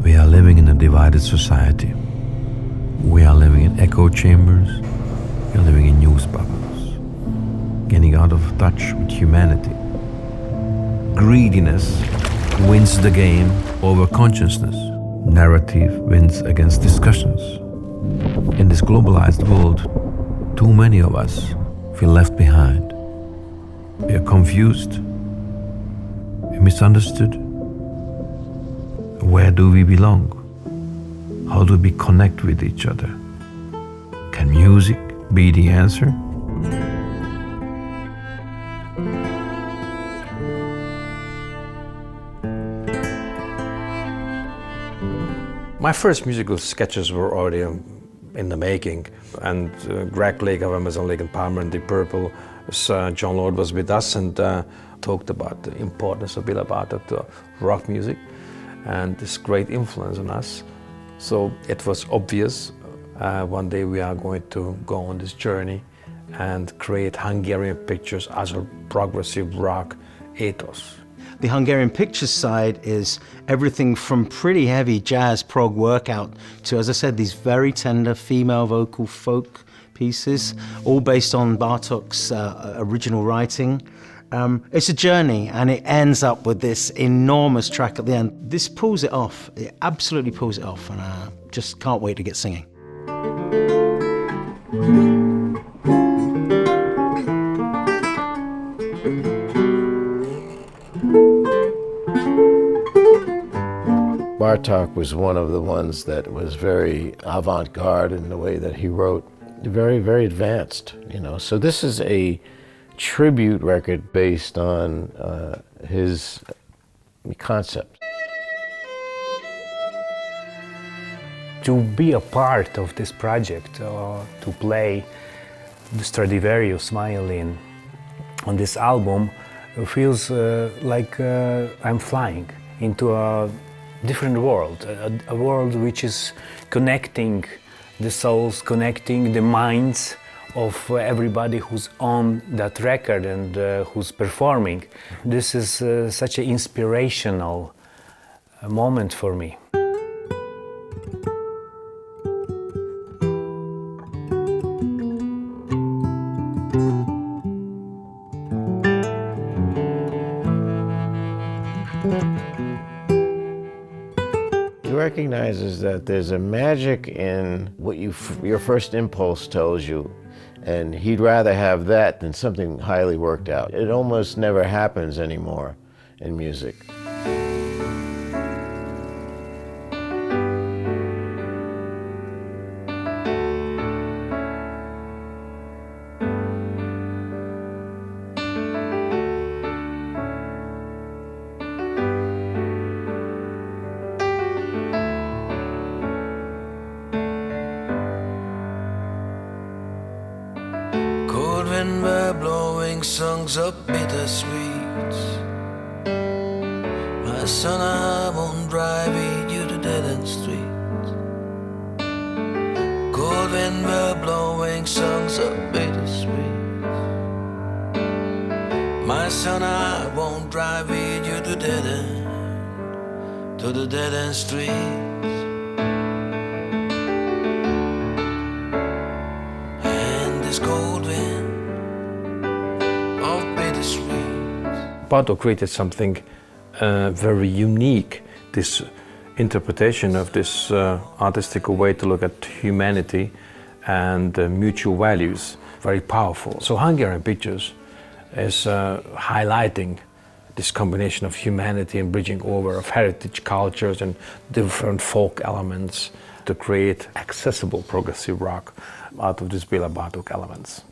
We are living in a divided society. We are living in echo chambers. We are living in news bubbles, getting out of touch with humanity. Greediness wins the game over consciousness. Narrative wins against discussions. In this globalized world, too many of us feel left behind. We are confused. We're misunderstood. Where do we belong? How do we connect with each other? Can music be the answer? My first musical sketches were already in the making, and Greg Lake of Emerson, Lake and Palmer and Deep Purple, John Lord was with us and talked about the importance of Béla Bartók to rock music and this great influence on us. So it was obvious one day we are going to go on this journey and create Hungarian Pictures as a progressive rock ethos. The Hungarian Pictures side is everything from pretty heavy jazz prog workout to, as I said, these very tender female vocal folk pieces, all based on Bartók's original writing. It's a journey, and it ends up with this enormous track at the end. This pulls it off. It absolutely pulls it off, and I just can't wait to get singing. Bartók was one of the ones that was very avant-garde in the way that he wrote, very, very advanced, you know. So this is a tribute record based on his concept. To be a part of this project, to play the Stradivarius violin on this album feels like I'm flying into a different world, a world which is connecting the souls, connecting the minds of everybody who's on that record and who's performing. This is such an inspirational moment for me. He recognizes that there's a magic in what your first impulse tells you, and he'd rather have that than something highly worked out. It almost never happens anymore in music. Wind were blowing songs of bittersweet. My son, I won't drive you to dead-end street. Cold wind were blowing songs of bittersweet. My son, I won't drive you to the dead-end street. Bartók created something very unique, this interpretation of this artistic way to look at humanity and mutual values, very powerful. So Hungarian Pictures is highlighting this combination of humanity and bridging over of heritage cultures and different folk elements to create accessible progressive rock out of these Béla Bartók elements.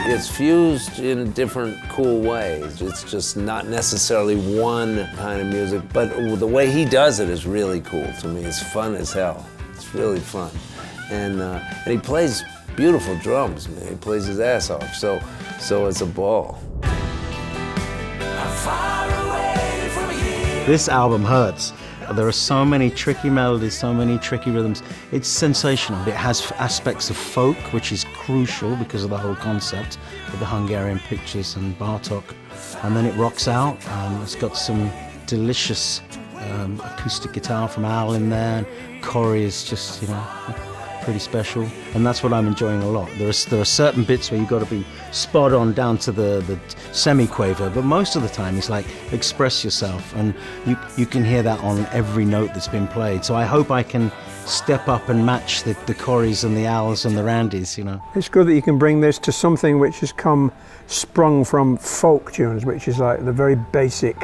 It's fused in different cool ways. It's just not necessarily one kind of music, but the way he does it is really cool to me. It's fun as hell. It's really fun. And he plays beautiful drums, man. He plays his ass off, so it's a ball. This album hurts. There are so many tricky melodies, so many tricky rhythms. It's sensational. It has aspects of folk, which is crucial because of the whole concept of the Hungarian pictures and Bartók. And then it rocks out. It's got some delicious acoustic guitar from Al in there. Corey is just, pretty special, and that's what I'm enjoying a lot. There are certain bits where you've got to be spot on down to the semi-quaver, but most of the time it's like express yourself, and you can hear that on every note that's been played. So I hope I can step up and match the Corys and the Als and the Randys, It's good that you can bring this to something which has sprung from folk tunes, which is like the very basic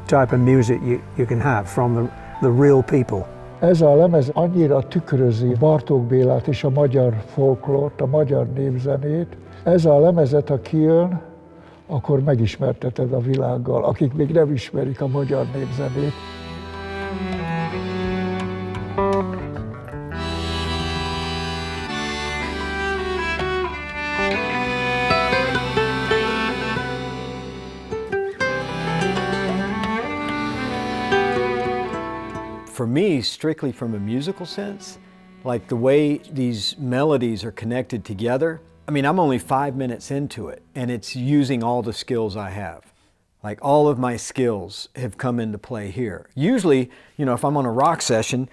type of music you can have from the real people. Ez a lemez annyira tükrözi Bartók Bélát és a magyar folklort, a magyar népzenét. Ez a lemezet, ha kijön, akkor megismerteted a világgal, akik még nem ismerik a magyar népzenét. For me, strictly from a musical sense, like the way these melodies are connected together, I mean, I'm only 5 minutes into it, and it's using all the skills I have. Like all of my skills have come into play here. Usually, if I'm on a rock session,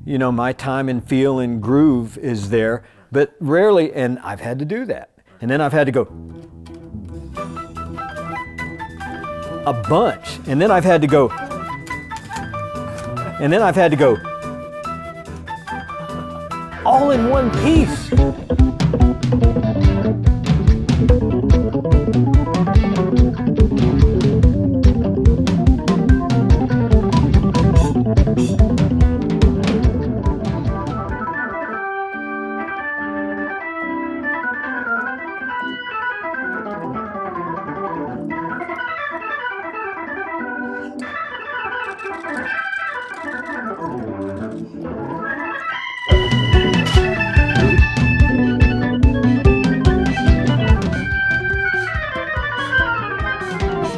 my time and feel and groove is there, but rarely, and I've had to do that. And then I've had to go a bunch, and then I've had to go, and then I've had to go all in one piece.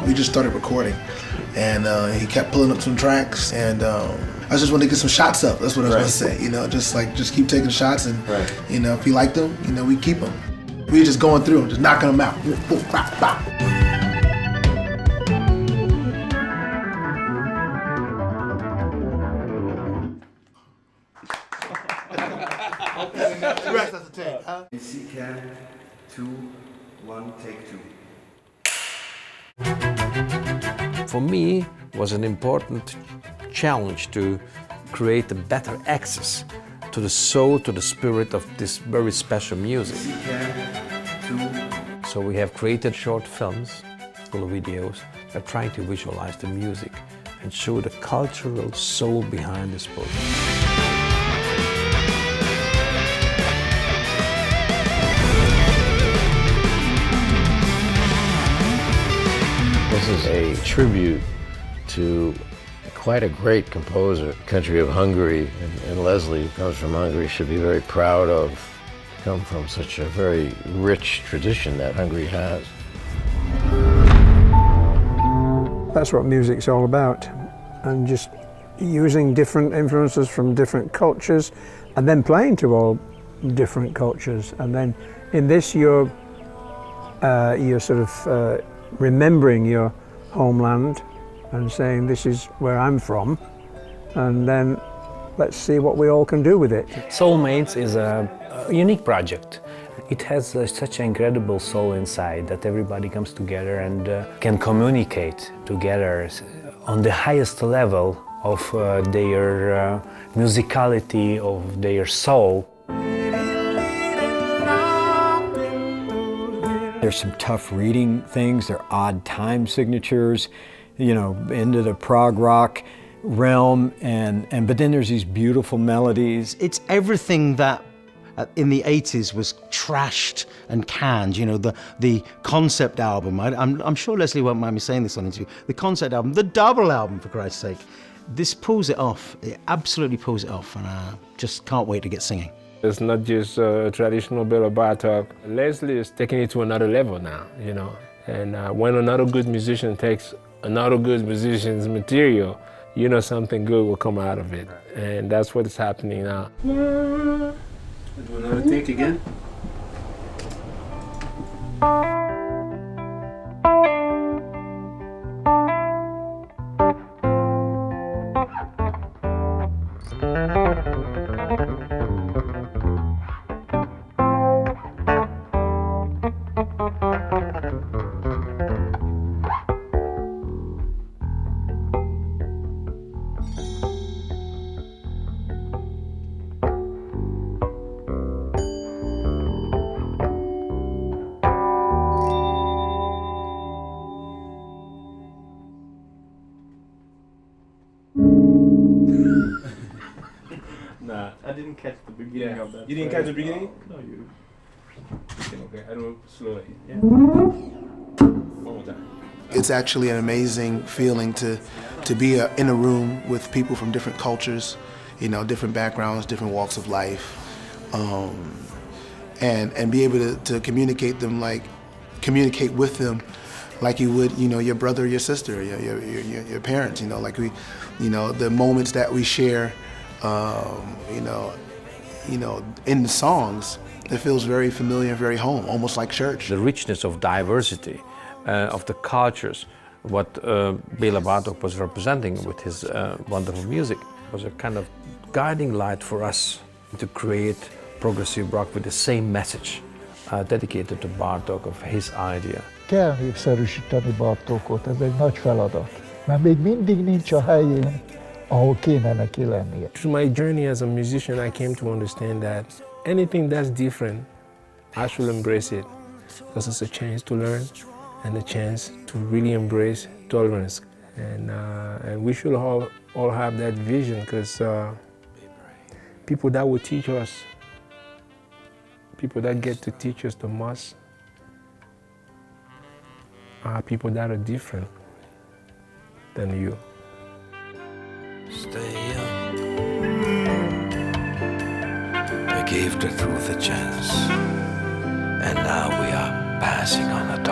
We just started recording, and he kept pulling up some tracks, and I just wanted to get some shots up. That's what I was going to say. Just keep taking shots, and if you like them, we keep them. We were just going through them, just knocking them out. Boom, bop, bop. That's the take, huh? CCAT 2, 1, take 2. For me, it was an important challenge to create a better access to the soul, to the spirit of this very special music. So we have created short films, little videos, that are trying to visualize the music and show the cultural soul behind this book. This is a tribute to quite a great composer, country of Hungary, and Leslie, who comes from Hungary, should be very proud of come from such a very rich tradition that Hungary has. That's what music's all about, and just using different influences from different cultures and then playing to all different cultures. And then in this you're sort of remembering your homeland and saying, this is where I'm from, and then let's see what we all can do with it. Soulmates is a unique project. It has such an incredible soul inside that everybody comes together and can communicate together on the highest level of their musicality, of their soul. There's some tough reading things, there are odd time signatures, into the prog rock realm, but then there's these beautiful melodies. It's everything that in the 80s was trashed and canned, the concept album. I'm sure Leslie won't mind me saying this on interview. The concept album, the double album, for Christ's sake. This pulls it off. It absolutely pulls it off, and I just can't wait to get singing. It's not just a traditional Béla Bartók. Leslie is taking it to another level now, And when another good musician takes another good musician's material, you know something good will come out of it. And that's what is happening now. Do another take again. Nah. I didn't catch the beginning of that. You didn't catch the beginning? No, you. Okay, I do it slowly. Yeah. One more time. It's actually an amazing feeling to be in a room with people from different cultures, you know, different backgrounds, different walks of life, and be able to communicate with them like you would, you know, your brother or your sister, your parents, you know, like we, you know, the moments that we share, you know, in the songs, it feels very familiar, very home, almost like church. The richness of diversity, of the cultures, what Bela Bartok was representing with his wonderful music, was a kind of guiding light for us to create progressive rock with the same message, dedicated to Bartok, of his idea. Kell népszerűsíteni Bartókot, ez egy nagy feladat, mert még mindig nincs a helyén, ahol kéne neki lennie. Through my journey as a musician, I came to understand that anything that's different, I should embrace it, because it's a chance to learn and a chance to really embrace tolerance. And we should all have that vision, because people that will teach us, people that get to teach us the most, are people that are different than you. Stay young. We gave the truth a chance, and now we are passing on a